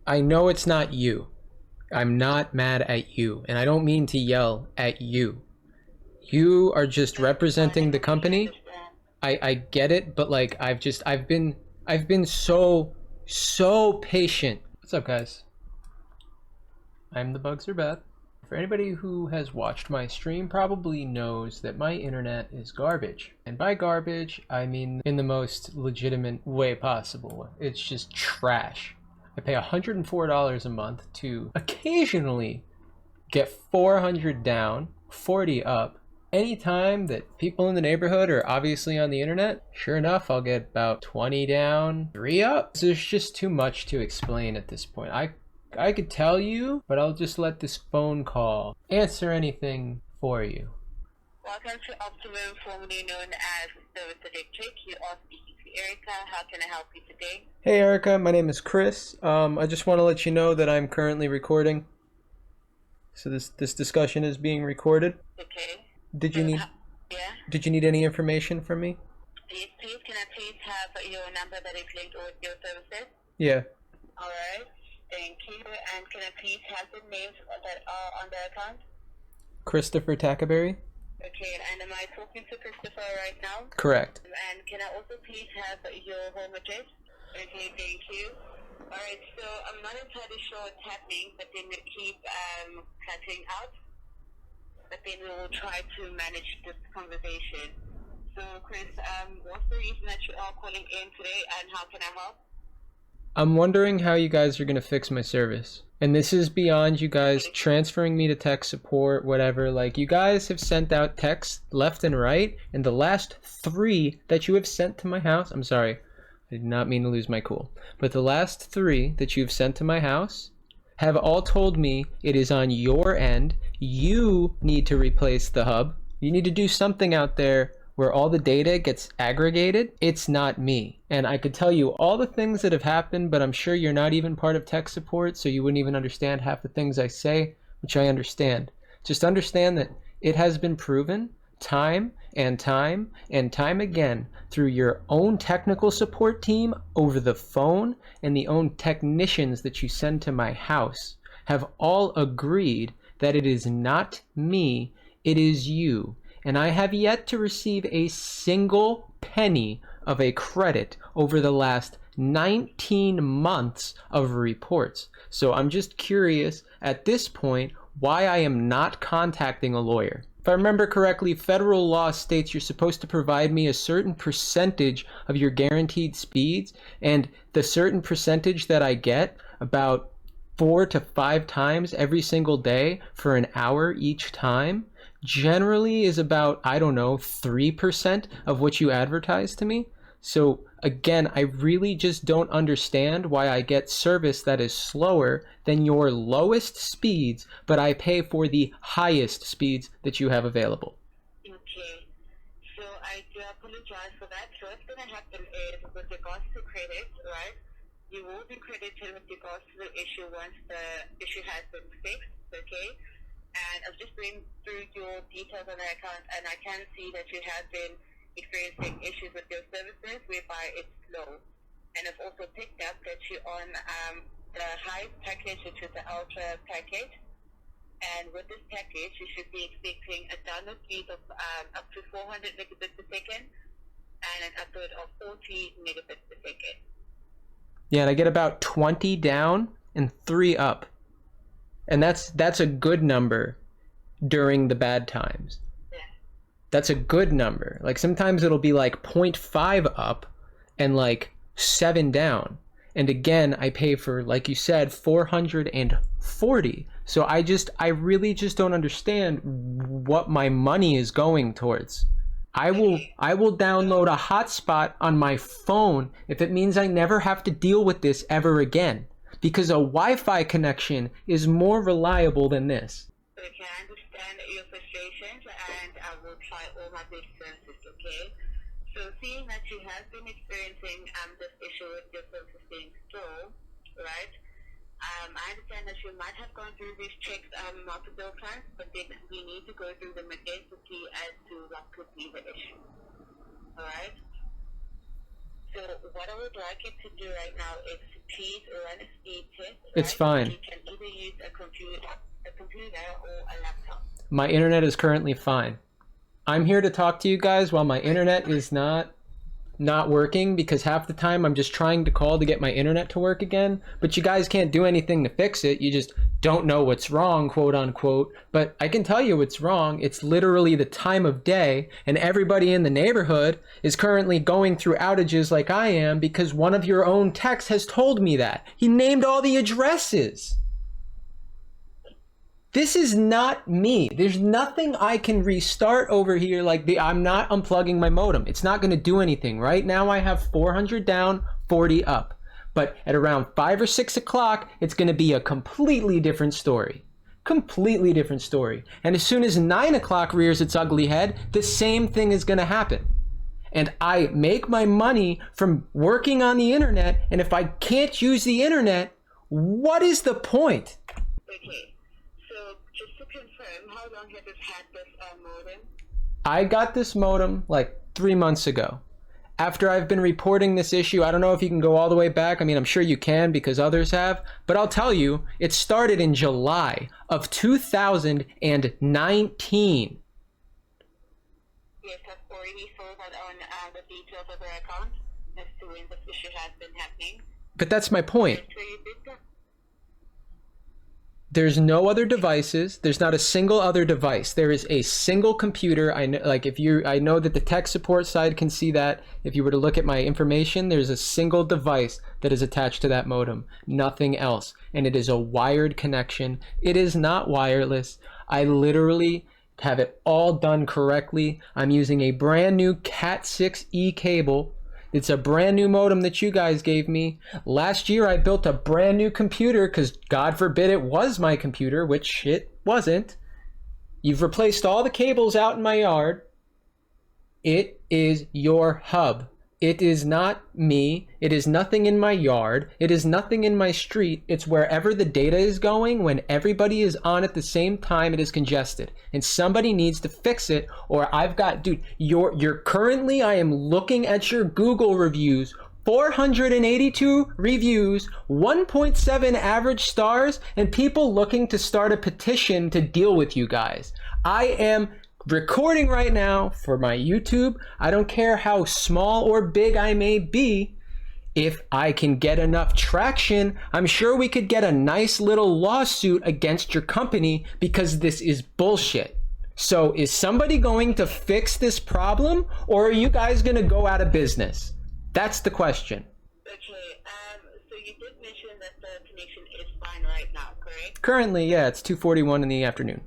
I know it's not you. I'm not mad at you, and I don't mean to yell at you. You are just Fine, I representing the completely company. understand. I get it, but like I've been so patient. What's up, guys? I'm the Bugs Are Bad. For anybody who has watched my stream probably knows that my internet is garbage. And by garbage, I mean in the most legitimate way possible. It's just trash. I pay $104 a month to occasionally get 400 down, 40 up. Anytime that people in the neighborhood are obviously on the internet, sure enough, I'll get about 20 down, 3 up. So there's just too much to explain at this point. I could tell you, but I'll just let this phone call answer anything for you. Welcome to Optimum, formerly known as Service Electric. You are speaking to Erica. How can I help you today? Hey Erica, my name is Chris. I just want to let you know that I'm currently recording. So this discussion is being recorded. Okay. Did So, you need yeah? did you need any information from me? Yes, please. Can I please have your number that is linked with your services? Yeah. All right. Thank you. And can I please have the names that are on the account? Christopher Tackerberry? Okay. And am I talking to Christopher right now? Correct. And can I also please have your home address? Okay, thank you. Alright, so I'm not entirely sure what's happening, but then we keep cutting out. But then we will try to manage this conversation. So, Chris, what's the reason that you are calling in today, and how can I help? I'm wondering how you guys are going to fix my service. And this is beyond you guys transferring me to tech support, whatever. Like, you guys have sent out texts left and right, and the last 3 that you have sent to my house, I'm sorry, I did not mean to lose my cool, but the last 3 that you've sent to my house have all told me it is on your end. You need to replace the hub. You need to do something out there where all the data gets aggregated. It's not me. And I could tell you all the things that have happened, but I'm sure you're not even part of tech support, so you wouldn't even understand half the things I say, which I understand. Just understand that it has been proven time and time and time again through your own technical support team over the phone and the own technicians that you send to my house have all agreed that it is not me, it is you. And I have yet to receive a single penny of a credit over the last 19 months of reports. So I'm just curious at this point why I am not contacting a lawyer. If I remember correctly, federal law states you're supposed to provide me a certain percentage of your guaranteed speeds, and the certain percentage that I get, about 4 to 5 times every single day for an hour each time, generally is about, I don't know, 3% of what you advertise to me. So again, I really just don't understand why I get service that is slower than your lowest speeds, but I pay for the highest speeds that you have available. Okay. So I do apologize for that. So what's going to happen is, with regards to credit, right, you will be credited with regards to the issue once the issue has been fixed, okay? And I've just been through your details on the account, and I can see that you have been experiencing issues with your services whereby it's slow. And I've also picked up that you're on the high package, which is the ultra package. And with this package, you should be expecting a download speed of up to 400 megabits per second and an upload of 40 megabits per second. Yeah, and I get about 20 down and 3 up. And that's a good number during the bad times. Yeah. That's a good number. Like sometimes it'll be like 0.5 up and like 7 down. And again, I pay for, like you said, 440. So I really just don't understand what my money is going towards. I will download a hotspot on my phone if it means I never have to deal with this ever again. Because a Wi-Fi connection is more reliable than this. Okay, I understand your frustrations, and I will try all my best services, okay? So seeing that you have been experiencing this issue with your services being slow, right? I understand that you might have gone through these checks multiple times, but then we need to go through them again to see as to what could be the issue. Alright? So what I would like you to do right now is to please run a speed test. It's Right? fine. You can either use a computer or a laptop. My internet is currently fine. I'm here to talk to you guys while my internet is not working, because half the time I'm just trying to call to get my internet to work again, but you guys can't do anything to fix it. You just don't know what's wrong, quote unquote. But I can tell you what's wrong. It's literally the time of day, and everybody in the neighborhood is currently going through outages like I am because one of your own techs has told me that. He named all the addresses. This is not me. There's nothing I can restart over here. I'm not unplugging my modem. It's not going to do anything. Right now I have 400 down, 40 up. But at around 5 or 6 o'clock, it's going to be a completely different story. Completely different story. And as soon as 9 o'clock rears its ugly head, the same thing is going to happen. And I make my money from working on the internet, and if I can't use the internet, what is the point? Okay. So just to confirm, how long have you had this modem? I got this modem like 3 months ago. After I've been reporting this issue, I don't know if you can go all the way back. I mean, I'm sure you can because others have. But I'll tell you, it started in July of 2019. Yes, I've already filled out on the details of your account as to when this issue has been happening. But that's my point. So you did that. There's no other devices. There's not a single other device. There is a single computer. I know, I know that the tech support side can see that. If you were to look at my information, there's a single device that is attached to that modem. Nothing else. And it is a wired connection. It is not wireless. I literally have it all done correctly. I'm using a brand new Cat 6E cable. It's a brand new modem that you guys gave me. Last year I built a brand new computer because God forbid it was my computer, which it wasn't. You've replaced all the cables out in my yard. It is your hub. It is not me. It is nothing in my yard. It is nothing in my street. It's wherever the data is going. When everybody is on at the same time, it is congested. And somebody needs to fix it, or I've got, dude, you're currently, I am looking at your Google reviews, 482 reviews, 1.7 average stars, and people looking to start a petition to deal with you guys. I am recording right now for my YouTube. I don't care how small or big I may be. If I can get enough traction, I'm sure we could get a nice little lawsuit against your company because this is bullshit. So is somebody going to fix this problem, or are you guys going to go out of business? That's the question. Okay, so you did mention that the connection is fine right now, correct? Currently, yeah, it's 2:41 in the afternoon.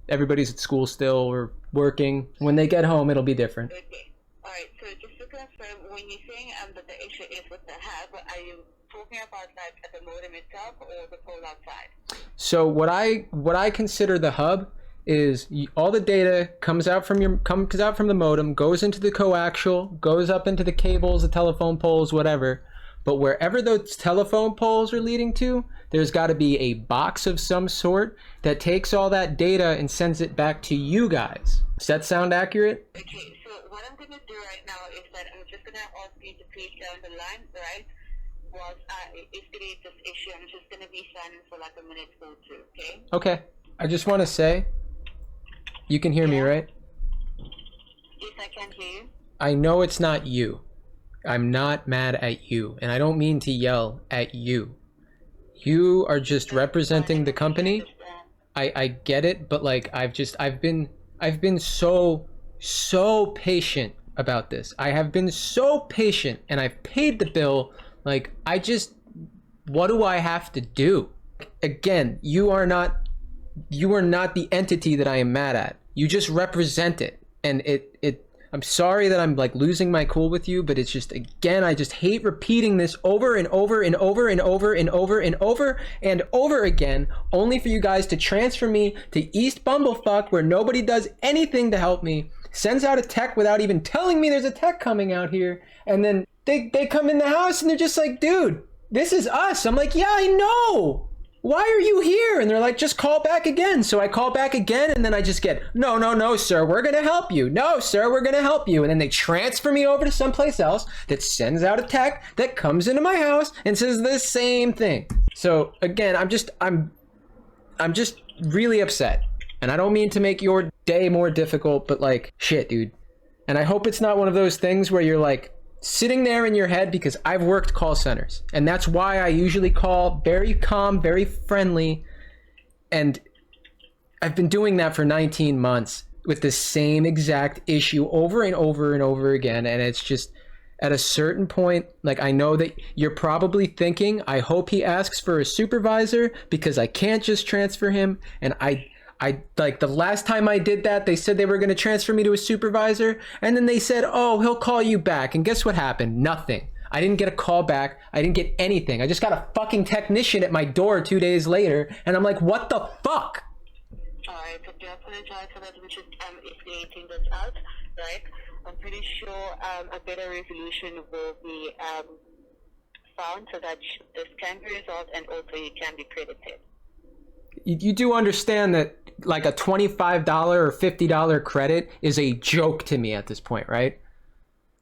Everybody's at school still or working. When they get home, it'll be different. Okay. All right. So just to confirm, when you're saying that the issue is with the hub, are you talking about like at the modem itself or the pole outside? So what I consider the hub is all the data comes out from the modem, goes into the coaxial, goes up into the cables, the telephone poles, whatever. But wherever those telephone poles are leading to, there's got to be a box of some sort that takes all that data and sends it back to you guys. Does that sound accurate? Okay, so what I'm going to do right now is that I'm just going to ask you to please stay on the line, right? Whilst I investigate this issue, I'm just going to be silent for like a minute or two, okay? Okay. I just want to say, you can hear me, right? Yes, I can hear you. I know it's not you. I'm not mad at you, and I don't mean to yell at you. You are just representing the company. I get it, but like I've been so patient about this. I have been so patient, and I've paid the bill. Like what do I have to do? Again, you are not the entity that I am mad at. You just represent it, and I'm sorry that I'm like losing my cool with you, but it's just, again, I just hate repeating this over and over and over and over and over and over and over again, only for you guys to transfer me to East Bumblefuck, where nobody does anything to help me, sends out a tech without even telling me there's a tech coming out here, and then they come in the house and they're just like, dude, this is us. I'm like, yeah, I know. why are you here? And they're like, just call back again. So I call back again, and then I just get, no, sir, we're going to help you. No, sir, we're going to help you. And then they transfer me over to someplace else that sends out a tech that comes into my house and says the same thing. So again, I'm just really upset. And I don't mean to make your day more difficult, but like, shit, dude. And I hope it's not one of those things where you're like, sitting there in your head, because I've worked call centers, and that's why I usually call very calm, very friendly, and I've been doing that for 19 months with the same exact issue over and over and over again. And it's just, at a certain point, like, I know that you're probably thinking, I hope he asks for a supervisor because I can't just transfer him. And I like, the last time I did that, they said they were going to transfer me to a supervisor, and then they said, oh, he'll call you back. And guess what happened? Nothing. I didn't get a call back. I didn't get anything. I just got a fucking technician at my door 2 days later, and I'm like, what the fuck? All right, so do apologize for that. We should escalating this out, right? I'm pretty sure a better resolution will be found so that this can be resolved and also you can be credited. You do understand that like a $25 or $50 credit is a joke to me at this point, right?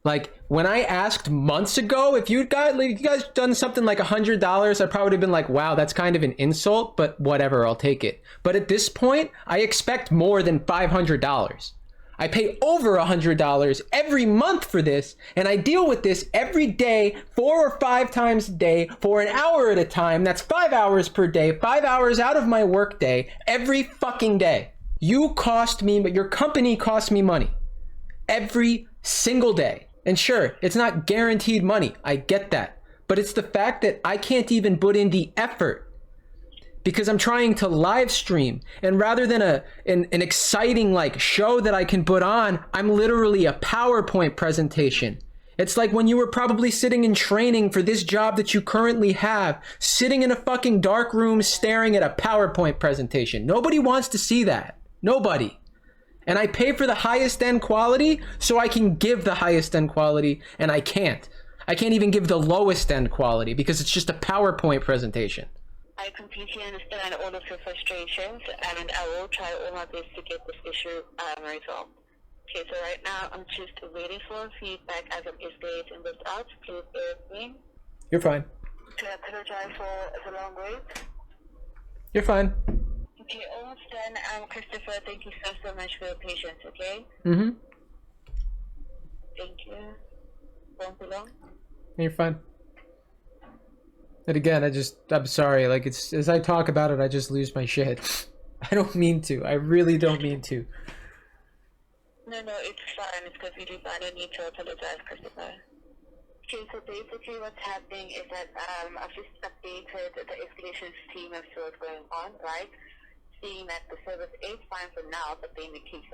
Like, when I asked months ago if you guys done something like $100, I probably would have been like, wow, that's kind of an insult, but whatever, I'll take it. But at this point, I expect more than $500. I pay over $100 every month for this, and I deal with this every day, 4 or 5 times a day, for an hour at a time. That's 5 hours per day, 5 hours out of my work day, every fucking day. You cost me, but your company costs me money every single day. And sure, it's not guaranteed money. I get that. But it's the fact that I can't even put in the effort because I'm trying to live stream, and rather than an exciting like show that I can put on, I'm literally a PowerPoint presentation. It's like when you were probably sitting in training for this job that you currently have, sitting in a fucking dark room staring at a PowerPoint presentation. Nobody wants to see that. Nobody. And I pay for the highest end quality so I can give the highest end quality, and I can't. I can't even give the lowest end quality because it's just a PowerPoint presentation. I completely understand all of your frustrations, and I will try all my best to get this issue resolved. Okay, so right now I'm just waiting for feedback as I'm escalating this out. Please bear with me. You're fine. I apologize for the long wait. You're fine. Okay, almost done. Christopher, thank you so much for your patience, okay? Mm-hmm. Thank you. Won't be long. You're fine. And again, I'm sorry. Like, it's, as I talk about it, I just lose my shit. I don't mean to. I really don't mean to. No, it's fine. It's because we do not need to apologize, Christopher. Okay, so basically what's happening is that I've just updated the escalations team as to what's going on, right? Seeing that the service is fine for now, but then it keeps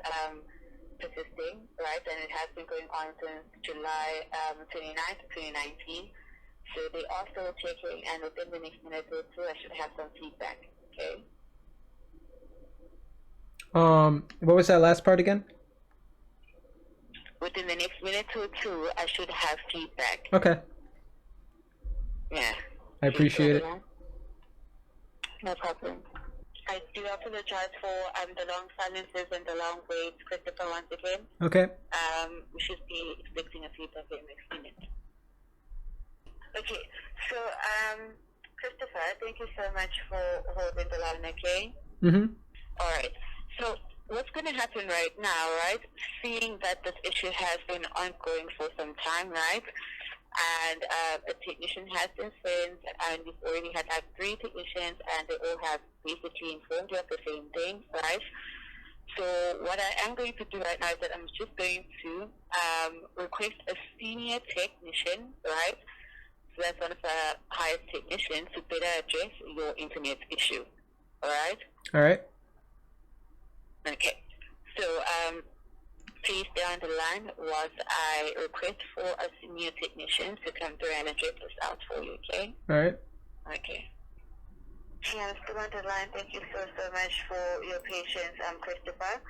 persisting, right? And it has been going on since July 29th, 2019. So they are still checking, and within the next minute or two, I should have some feedback, okay? What was that last part again? Within the next minute or two, I should have feedback. Okay. Yeah. I appreciate it. No problem. I do apologize for the long silences and the long waits, Christopher, once again. Okay. We should be expecting a feedback in the next minute. Okay, so Christopher, thank you so much for holding the line, okay? Mm-hmm. All right, so what's going to happen right now, right? Seeing that this issue has been ongoing for some time, right? And the technician has been sent, and we've already had like 3 technicians, and they all have basically informed you of the same thing, right? So what I am going to do right now is that I'm just going to request a senior technician, right? So that's one of the highest technicians to better address your internet issue. All right? All right. Okay. So please stay on the line whilst I request for a senior technician to come through and address this out for you, okay? All right. Okay. Yeah, still on the line. Thank you so much for your patience, Christopher.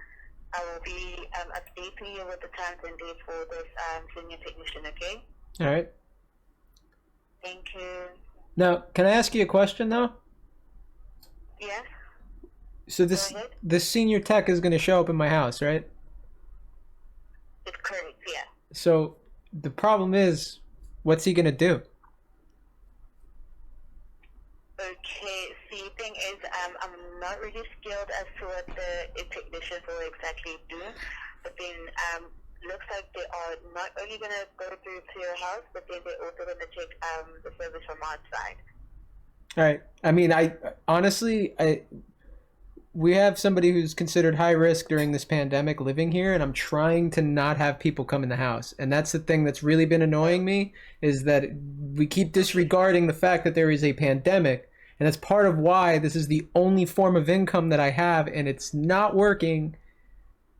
I will be updating you with the times and dates for this senior technician, okay? All right. Thank you. Now, can I ask you a question, though? Yes. So Go this ahead. this senior tech is going to show up in my house, right? It's correct. Yeah. So the problem is, what's he going to do? Okay. See, thing is, I'm not really skilled as to what the technicians will exactly do, but then looks like they are not only gonna go through to your house, but then they're also gonna check the service from outside. All right. I mean, I honestly, we have somebody who's considered high risk during this pandemic living here, and I'm trying to not have people come in the house. And that's the thing that's really been annoying me, is that we keep disregarding the fact that there is a pandemic, and that's part of why this is the only form of income that I have, and it's not working.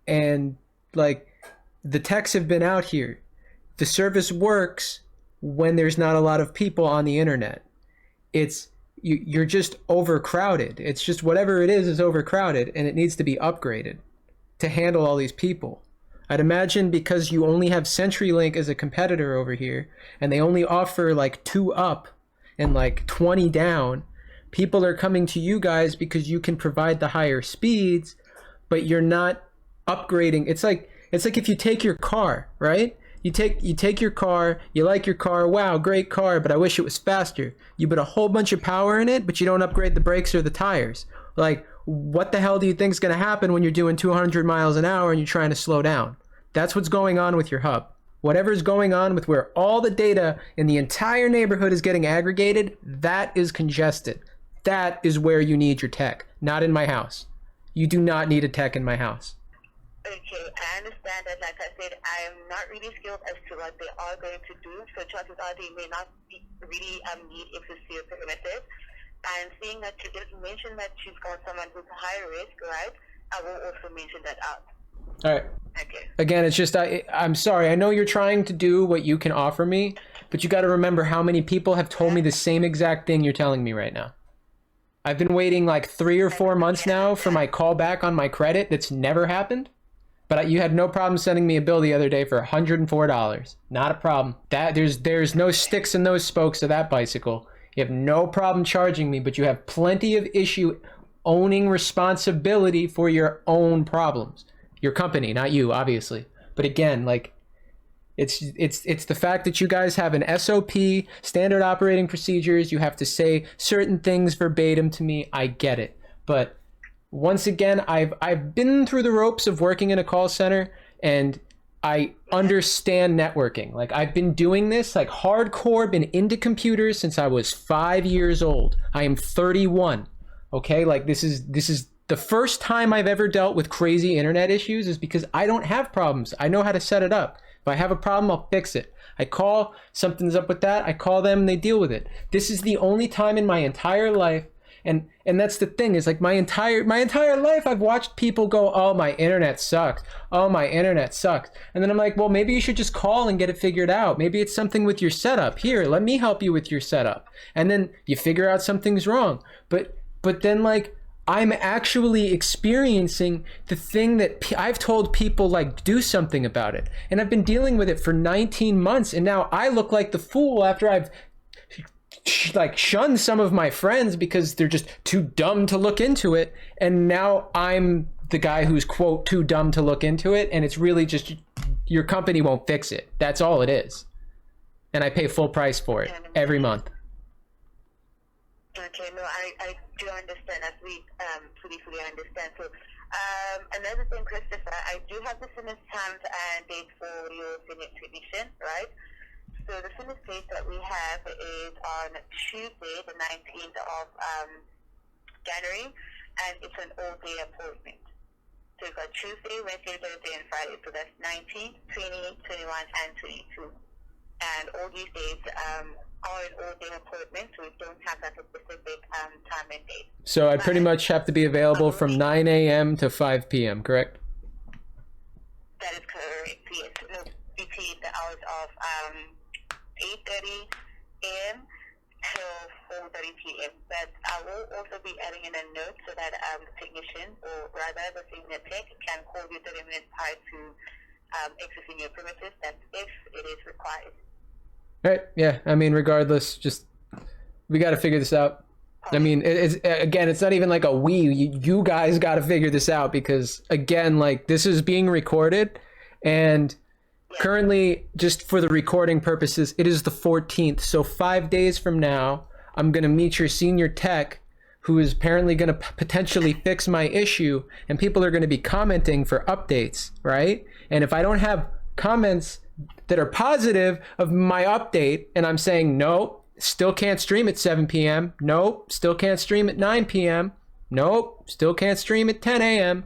And like, the techs have been out here. The service works when there's not a lot of people on the internet. You're just overcrowded. It's just whatever it is overcrowded, and it needs to be upgraded to handle all these people. I'd imagine because you only have CenturyLink as a competitor over here, and they only offer like 2 up and like 20 down, people are coming to you guys because you can provide the higher speeds, but you're not upgrading. It's like if you take your car, right? You take your car, you like your car, wow, great car, but I wish it was faster. You put a whole bunch of power in it, but you don't upgrade the brakes or the tires. Like, what the hell do you think is going to happen when you're doing 200 miles an hour and you're trying to slow down? That's what's going on with your hub. Whatever's going on with where all the data in the entire neighborhood is getting aggregated, that is congested. That is where you need your tech, not in my house. You do not need a tech in my house. Okay, I understand that. Like I said, I am not really skilled as to what they are going to do. So chances are they may not be really need exosphere perimeters. And seeing that you did mention that you've got someone who's high risk, right? I will also mention that out. All right. Okay. Again, it's just I'm sorry. I know you're trying to do what you can offer me, but you got to remember how many people have told me the same exact thing you're telling me right now. I've been waiting like 3 or 4 months now for my call back on my credit. That's never happened. But you had no problem sending me a bill the other day for $104. Not a problem. That there's no sticks and no spokes to that bicycle. You have no problem charging me, but you have plenty of issue owning responsibility for your own problems. Your company, not you, obviously. But again, like, it's the fact that you guys have an SOP, standard operating procedures. You have to say certain things verbatim to me. I get it. But once again, I've been through the ropes of working in a call center, and I understand networking. Like, I've been doing this like hardcore, been into computers since I was 5 years old. I am 31. Okay, like this is the first time I've ever dealt with crazy internet issues is because I don't have problems. I know how to set it up. If I have a problem, I'll fix it. I call, something's up with that, I call them and they deal with it. This is the only time in my entire life, and that's the thing, is like my entire life I've watched people go, oh, my internet sucks. Oh, my internet sucks. And then I'm like, well, maybe you should just call and get it figured out. Maybe it's something with your setup. Here, let me help you with your setup. And then you figure out something's wrong. But then, like, I'm actually experiencing the thing that I've told people, like, do something about it. And I've been dealing with it for 19 months. And now I look like the fool after I've like shunned some of my friends because they're just too dumb to look into it. And now I'm the guy who's, quote, too dumb to look into it. And it's really just your company won't fix it. That's all it is. And I pay full price for it every month. Okay, no, I do understand. As we fully understand. So, another thing, Christopher, I do have the soonest times and date for your senior technician, right? So the soonest date that we have is on Tuesday, the 19th of January, and it's an all-day appointment. So we've got Tuesday, Wednesday, Thursday, and Friday. So that's 19, 20, 21, and 22. And all these days are an all-day appointment, so we don't have that specific time and date. So I pretty much have to be available from 9 a.m. to 5 p.m., correct? That is correct, yes. No, between the hours of 8:30 a.m. till 4:30 p.m. But I will also be adding in a note so that the technician, or rather the senior tech, can call you 30 minutes prior to accessing your premises. That's if it is required. Right, yeah. I mean, regardless, just we got to figure this out. I mean, it's again, it's not even like a you guys got to figure this out because again, like this is being recorded and currently just for the recording purposes, it is the 14th. So 5 days from now, I'm going to meet your senior tech who is apparently going to potentially fix my issue and people are going to be commenting for updates, right? And if I don't have comments that are positive of my update and I'm saying no, still can't stream at 7 p.m. Nope. Still can't stream at 9 p.m. Nope. Still can't stream at 10 a.m.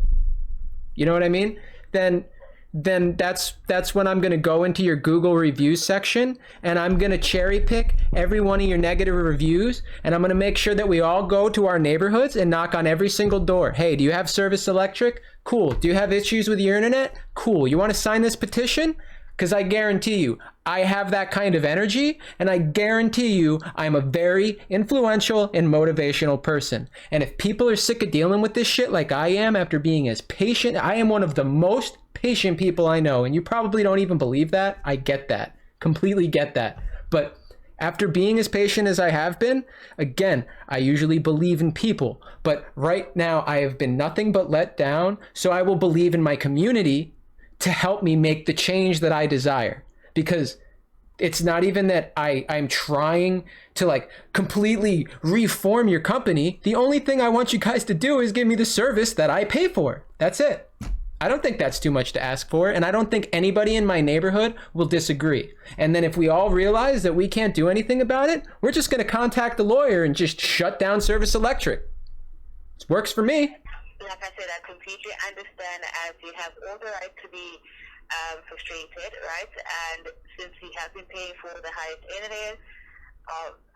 You know what I mean? Then that's when I'm going to go into your Google reviews section and I'm going to cherry pick every one of your negative reviews and I'm going to make sure that we all go to our neighborhoods and knock on every single door. Hey, do you have Service Electric? Cool. Do you have issues with your internet? Cool. You want to sign this petition? Because I guarantee you, I have that kind of energy, and I guarantee you I'm a very influential and motivational person. And if people are sick of dealing with this shit like I am after being as patient, I am one of the most patient people I know, and you probably don't even believe that. I get that. Completely get that. But after being as patient as I have been, again, I usually believe in people. But right now, I have been nothing but let down, so I will believe in my community to help me make the change that I desire. Because it's not even that I'm trying to like completely reform your company. The only thing I want you guys to do is give me the service that I pay for. That's it. I don't think that's too much to ask for. And I don't think anybody in my neighborhood will disagree. And then if we all realize that we can't do anything about it, we're just going to contact the lawyer and just shut down Service Electric. It works for me. Like I said, I completely understand as you have all the right to be frustrated, right? And since we have been paying for the highest internet,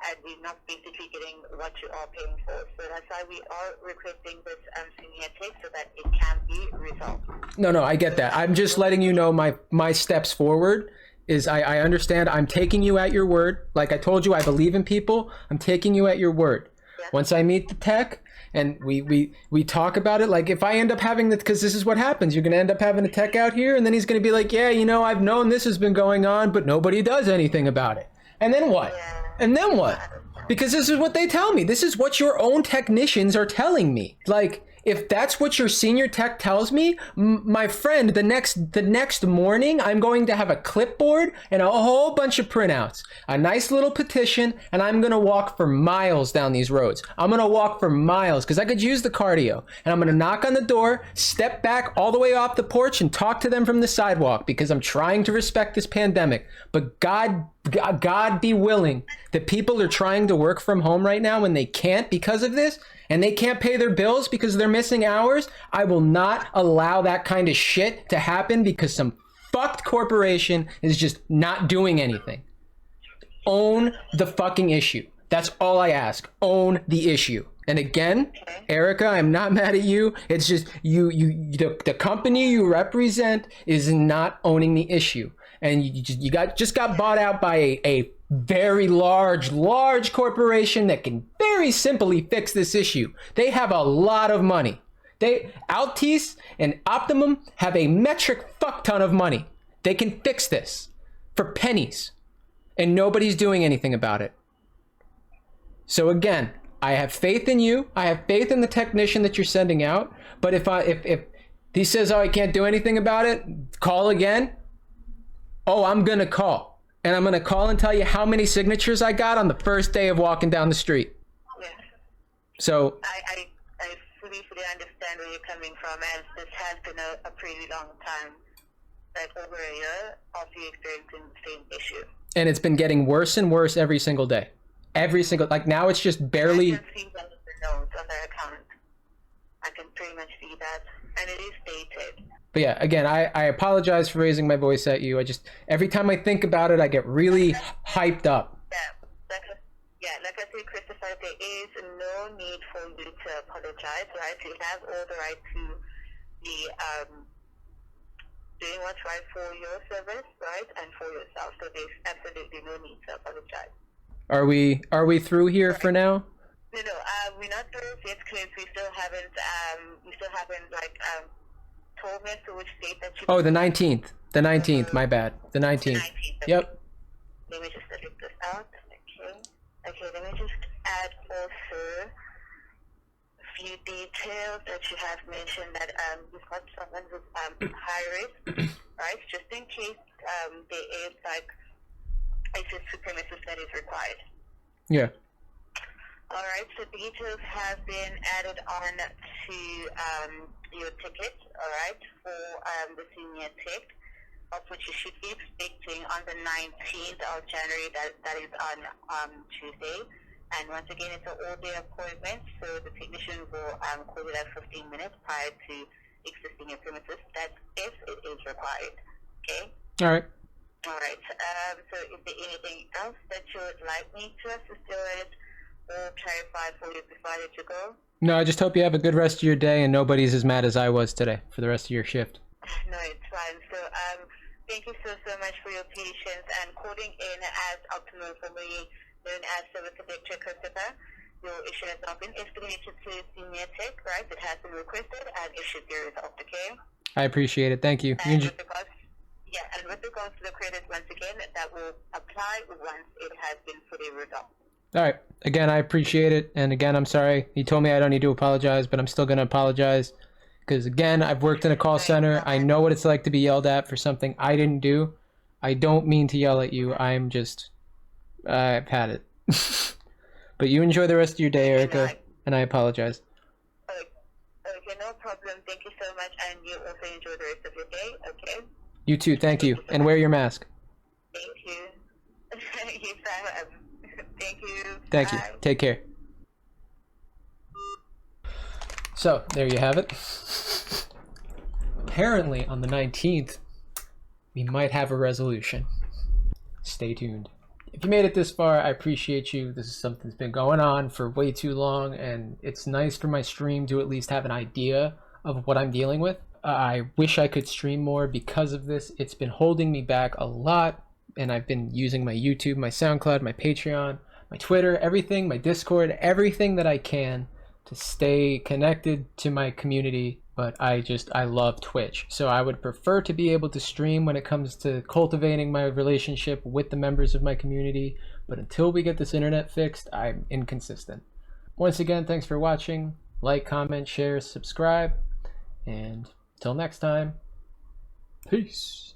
and we're not basically getting what you are paying for. So that's why we are requesting this senior tech so that it can be resolved. No, I get that. I'm just letting you know my steps forward is I understand I'm taking you at your word. Like I told you, I believe in people. I'm taking you at your word. Yeah. Once I meet the tech, and we talk about it, like if I end up having that, because this is what happens, you're going to end up having a tech out here and then he's going to be like, yeah, you know, I've known this has been going on, but nobody does anything about it. And then what? Yeah. And then what? Because this is what they tell me. This is what your own technicians are telling me. Like, if that's what your senior tech tells me, my friend, the next morning, I'm going to have a clipboard and a whole bunch of printouts, a nice little petition, and I'm going to walk for miles down these roads. I'm going to walk for miles because I could use the cardio. And I'm going to knock on the door, step back all the way off the porch and talk to them from the sidewalk because I'm trying to respect this pandemic. But God be willing that people are trying to work from home right now when they can't because of this, and they can't pay their bills because they're missing hours. I will not allow that kind of shit to happen because some fucked corporation is just not doing anything. Own the fucking issue. That's all I ask. Own the issue. And again, Erica, I'm not mad at you. It's just the company you represent is not owning the issue. And you got bought out by a very large corporation that can very simply fix this issue. They have a lot of money. Altice and Optimum have a metric fuck ton of money. They can fix this for pennies, and nobody's doing anything about it. So again, I have faith in you. I have faith in the technician that you're sending out. But if he says, oh, I can't do anything about it, call again. Oh, I'm going to call. And I'm going to call and tell you how many signatures I got on the first day of walking down the street. Yeah. So I fully understand where you're coming from, and this has been a pretty long time, like over a year of you experiencing the same issue. And it's been getting worse and worse every single day. Like now it's just barely. I can see that in the notes on their account. I can pretty much see that, and it is stated. But yeah, again, I apologize for raising my voice at you. Every time I think about it, I get really hyped up. Like I said, Christopher, there is no need for you to apologize, right? You have all the right to be doing what's right for your service, right, and for yourself. So there's absolutely no need to apologize. Are we through here for now? No, we're not through yet because we still haven't told me to which date that you... Oh, the 19th. The 19th, my bad. The 19th. The 19th. Yep. Let me just edit this out. Okay, let me just add also a few details that you have mentioned that you've got someone who's high risk, right? Just in case there is like a supremacist that is required. Yeah. All right, so details have been added on to your ticket, all right, for the senior tech, of which you should be expecting on the 19th of January. That is on Tuesday. And once again, it's an all-day appointment, so the technician will call you at 15 minutes prior to existing your premises. That's if it is required. Okay? All right. All right. So is there anything else that you would like me to assist you with or clarify for you before I let you go? No, I just hope you have a good rest of your day and nobody's as mad as I was today for the rest of your shift. No, it's fine. So thank you so much for your patience and calling in as Optimum, formerly known as Service Electric Christopher. Your issue has not been escalated to senior tech, right? It has been requested and it should be resolved, okay? I appreciate it. Thank you. And with regards to the credit, once again, that will apply once it has been fully resolved. All right. Again, I appreciate it. And again, I'm sorry. You told me I don't need to apologize, but I'm still going to apologize. Because again, I've worked in a call center. I know what it's like to be yelled at for something I didn't do. I don't mean to yell at you. I'm just... I've had it. But you enjoy the rest of your day, Erica. And I apologize. Okay, no problem. Thank you so much. And you also enjoy the rest of your day, okay? You too. Thank you. And wear your mask. Thank you. Thank you. Thank you. Take care. So, there you have it. Apparently, on the 19th, we might have a resolution. Stay tuned. If you made it this far, I appreciate you. This is something that's been going on for way too long, and it's nice for my stream to at least have an idea of what I'm dealing with. I wish I could stream more because of this. It's been holding me back a lot, and I've been using my YouTube, my SoundCloud, my Patreon, my Twitter, everything, my Discord, everything that I can to stay connected to my community, but I love Twitch. So I would prefer to be able to stream when it comes to cultivating my relationship with the members of my community, but until we get this internet fixed, I'm inconsistent. Once again, thanks for watching. Like, comment, share, subscribe, and till next time, peace.